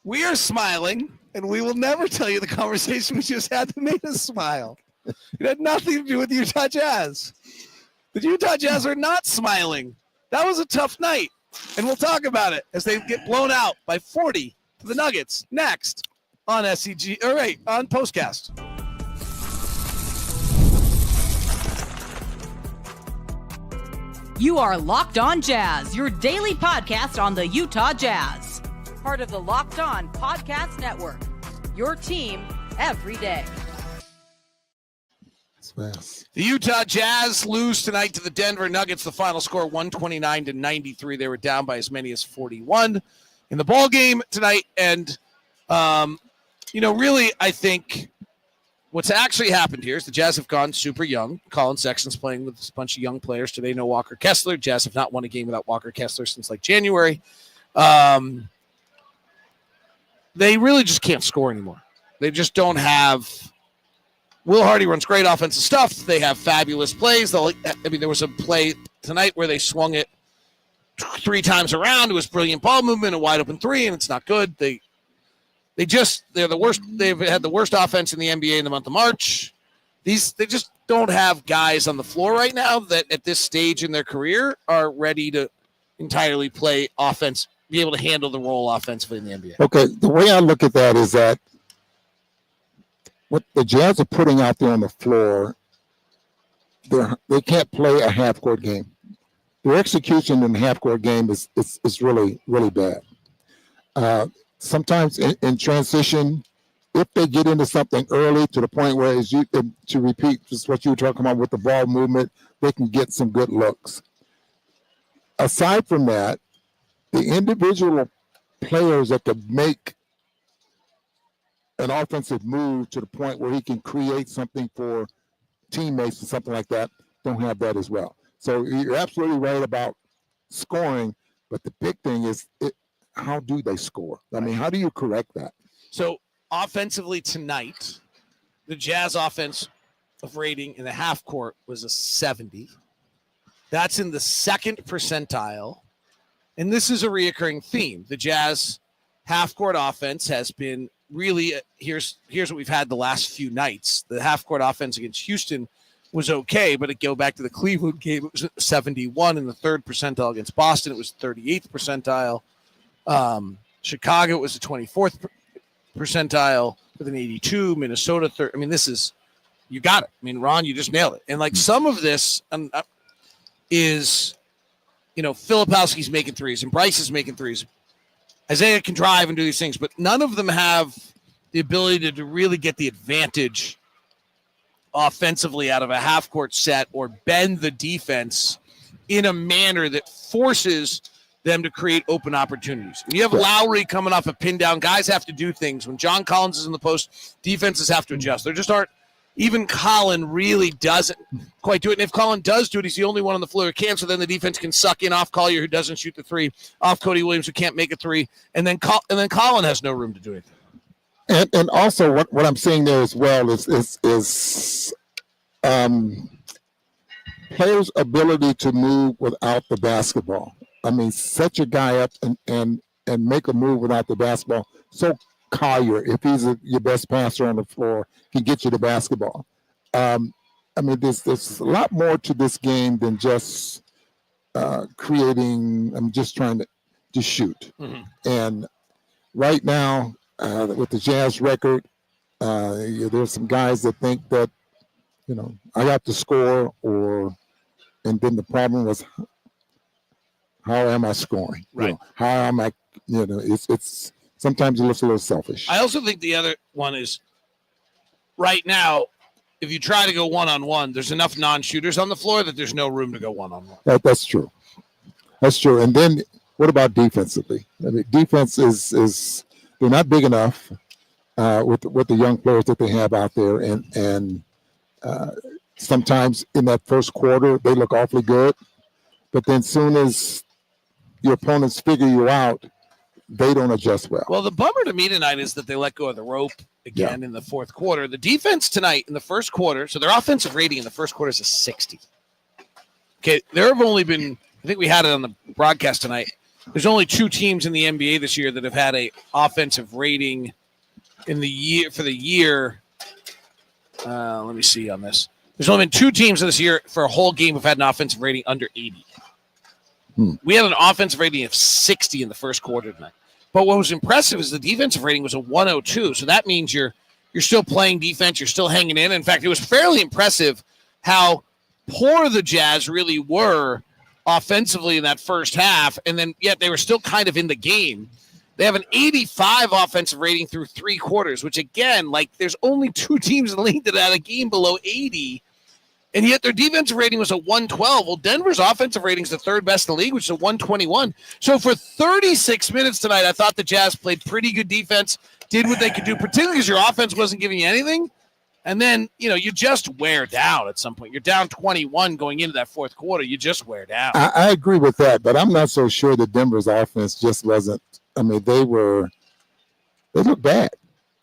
We are smiling, and we will never tell you the conversation we just had that made us smile. It had nothing to do with the Utah Jazz. The Utah Jazz are not smiling. That was a tough night, and we'll talk about it as they get blown out by 40 to the Nuggets next on SCG. All right, on Postcast. You are Locked On Jazz, your daily podcast on the Utah Jazz. Part of the Locked On Podcast Network, your team every day. The Utah Jazz lose tonight to the Denver Nuggets. The final score 129-93. They were down by as many as 41 in the ball game tonight. And, really, I think what's actually happened here is the Jazz have gone super young. Colin Sexton's playing with a bunch of young players today. No Walker Kessler. Jazz have not won a game without Walker Kessler since January. They really just can't score anymore. They just don't have. Will Hardy runs great offensive stuff. They have fabulous plays. There was a play tonight where they swung it 3 times around. It was brilliant ball movement, a wide open 3, and it's not good. They're the worst. They've had the worst offense in the NBA in the month of March. They just don't have guys on the floor right now that at this stage in their career are ready to entirely play offense, be able to handle the role offensively in the NBA. Okay, the way I look at that is that what the Jazz are putting out there on the floor, they can't play a half-court game. Their execution in the half-court game is really, really bad. Sometimes in transition, if they get into something early to the point where, to repeat just what you were talking about with the ball movement, they can get some good looks. Aside from that, the individual players that can make an offensive move to the point where he can create something for teammates or something like that, don't have that as well. So you're absolutely right about scoring, but the big thing is how do they score? I mean, how do you correct that? So offensively tonight, the Jazz offense of rating in the half court was a 70. That's in the second percentile. And this is a reoccurring theme. The Jazz half court offense has been really, here's what we've had the last few nights. The half court offense against Houston was okay, but it go back to the Cleveland game. It was 71 in the third percentile against Boston. It was 38th percentile. Chicago was the 24th percentile with an 82. Minnesota third. I mean, you got it. I mean, Ron, you just nailed it. And some of this is, Filipowski's making threes and Bryce is making threes. Isaiah can drive and do these things, but none of them have the ability to really get the advantage offensively out of a half-court set or bend the defense in a manner that forces them to create open opportunities. When you have Lowry coming off a pin down, guys have to do things. When John Collins is in the post, defenses have to adjust. There just aren't. Even Colin really doesn't quite do it. And if Colin does do it, he's the only one on the floor who can. So then the defense can suck in off Collier, who doesn't shoot the 3, off Cody Williams, who can't make a 3, and then Colin has no room to do anything. And also what I'm seeing there as well is players' ability to move without the basketball. I mean, set your guy up and make a move without the basketball. So Collier, if he's your best passer on the floor, can get you the basketball. I mean, there's a lot more to this game than just creating. I'm just trying to shoot. Mm-hmm. And right now, with the Jazz record, there's some guys that think that, I have to score, and then the problem was, how am I scoring? Right. How am I? It's. Sometimes it looks a little selfish. I also think the other one is right now, if you try to go one-on-one, there's enough non-shooters on the floor that there's no room to go one-on-one. That's true. That's true. And then what about defensively? I mean, defense is they're not big enough with the young players that they have out there. And sometimes in that first quarter, they look awfully good. But then soon as your opponents figure you out, they don't adjust well. Well, the bummer to me tonight is that they let go of the rope again in the fourth quarter. The defense tonight in the first quarter, so their offensive rating in the first quarter is a 60. Okay, there have only been, I think we had it on the broadcast tonight, There's only 2 teams in the NBA this year that have had a offensive rating in the year for the year. Let me see on this. There's only been 2 teams this year for a whole game who've had an offensive rating under 80. We had an offensive rating of 60 in the first quarter tonight. But what was impressive is the defensive rating was a 102. So that means you're still playing defense. You're still hanging in. In fact, it was fairly impressive how poor the Jazz really were offensively in that first half. And then yet they were still kind of in the game. They have an 85 offensive rating through 3 quarters, which again, like there's only 2 teams in the league that had a game below 80. And yet their defensive rating was a 112. Well, Denver's offensive rating is the 3rd best in the league, which is a 121. So for 36 minutes tonight, I thought the Jazz played pretty good defense, did what they could do, particularly because your offense wasn't giving you anything. And then, you just wear down at some point. You're down 21 going into that 4th quarter. You just wear down. I agree with that, but I'm not so sure that Denver's offense just wasn't. I mean, they looked bad.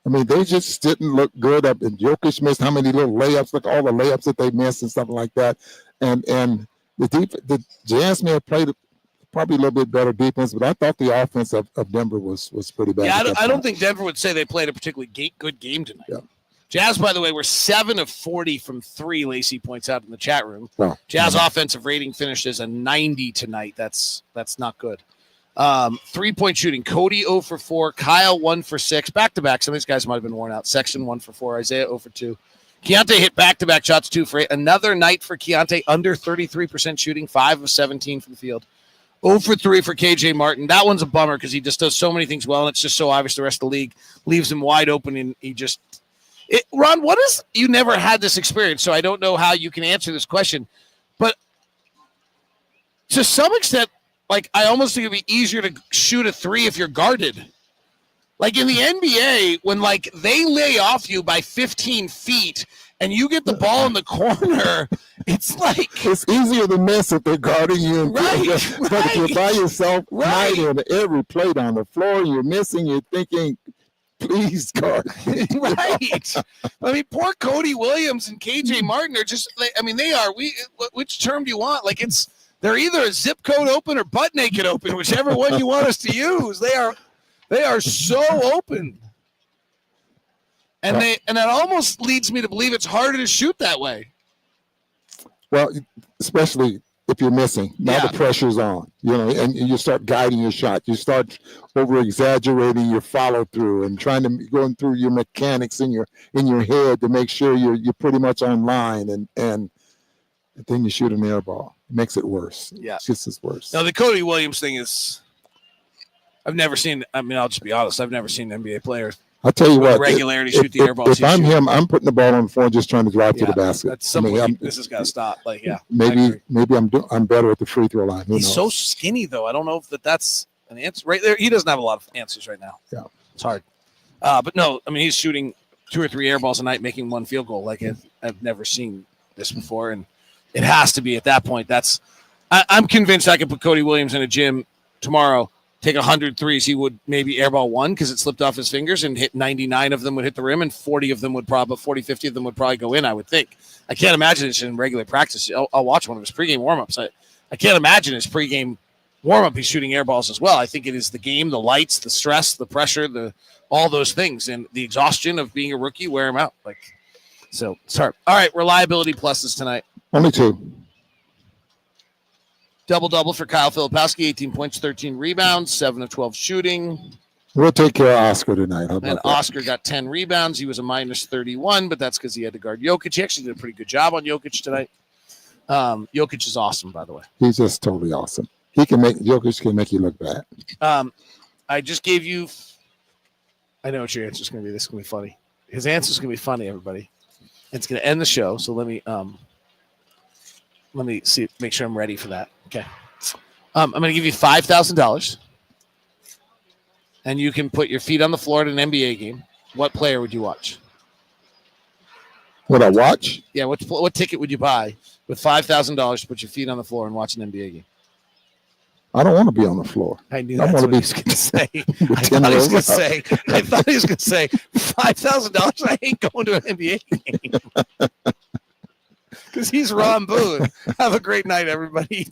I mean, they just didn't look good. And Jokic missed how many little layups? Look, all the layups that they missed and stuff like that. And the Jazz may have played probably a little bit better defense, but I thought the offense of Denver was pretty bad. Yeah, I don't think Denver would say they played a particularly good game tonight. Yeah. Jazz, by the way, were 7 of 40 from 3. Lacey points out in the chat room. Oh, Jazz offensive rating finished as a 90 tonight. That's not good. 3-point shooting. Cody 0 for 4. Kyle 1 for 6. Back-to-back. Some of these guys might have been worn out. Sexton 1 for 4. Isaiah 0 for 2. Keontae hit back-to-back shots 2 for 8. Another night for Keontae. Under 33% shooting. 5 of 17 from the field. 0 for 3 for KJ Martin. That one's a bummer because he just does so many things well, and it's just so obvious the rest of the league leaves him wide open, and he just – Ron, what is – you never had this experience, so I don't know how you can answer this question. But to some extent, like, I almost think it'd be easier to shoot a 3 if you're guarded. Like in the NBA, when like they lay off you by 15 feet and you get the ball in the corner, it's like it's easier to miss if they're guarding you. Right. But if you're by yourself, right, and every plate on the floor, you're missing. You're thinking, please guard. Right. I mean, poor Cody Williams and KJ Martin are just. I mean, they are. Which term do you want? Like it's. They're either a zip code open or butt naked open, whichever one you want us to use. They are so open. And that almost leads me to believe it's harder to shoot that way. Well, especially if you're missing. Now the pressure's on, and you start guiding your shot. You start over-exaggerating your follow-through and trying to going through your mechanics in your head to make sure you're pretty much online and then you shoot an air ball. It makes it worse. Yeah. It's just as worse. Now, the Cody Williams thing is, I've never seen, I'll just be honest, I've never seen an NBA player I'll tell you what, regularity shoot the air ball. If I'm him, I'm putting the ball on the floor and just trying to drive to the basket. That's this has got to stop. Like, yeah. Maybe I'm better at the free throw line. He's so skinny, though. I don't know if that's an answer. Right there, he doesn't have a lot of answers right now. Yeah. It's hard. But no, he's shooting 2 or 3 air balls a night, making 1 field goal. Like, I've never seen this before, and it has to be at that point. I'm convinced I could put Cody Williams in a gym tomorrow, take 100 threes. He would maybe airball 1 because it slipped off his fingers and hit 99 of them would hit the rim and 40 of them would 50 of them would probably go in, I would think. I can't imagine it's in regular practice. I'll watch one of his pregame warmups. I can't imagine his pregame warmup he's shooting air balls as well. I think it is the game, the lights, the stress, the pressure, all those things, and the exhaustion of being a rookie wear him out. So it's hard. All right, reliability pluses tonight. Only 2. Double-double for Kyle Filipowski, 18 points, 13 rebounds, 7 of 12 shooting. We'll take care of Oscar tonight. And Oscar got 10 rebounds. He was a minus 31, but that's because he had to guard Jokic. He actually did a pretty good job on Jokic tonight. Jokic is awesome, by the way. He's just totally awesome. Jokic can make you look bad. I just gave you – I know what your answer is going to be. This is going to be funny. His answer is going to be funny, everybody. It's going to end the show, so let me see, make sure I'm ready for that. Okay. I'm going to give you $5,000, and you can put your feet on the floor at an NBA game. What player would you watch? Would I watch? Yeah, what ticket would you buy with $5,000 to put your feet on the floor and watch an NBA game? I don't want to be on the floor. I knew that's what he was going to say. I thought he was going to say $5,000. I ain't going to an NBA game. Because he's Ron Boone. Have a great night, everybody.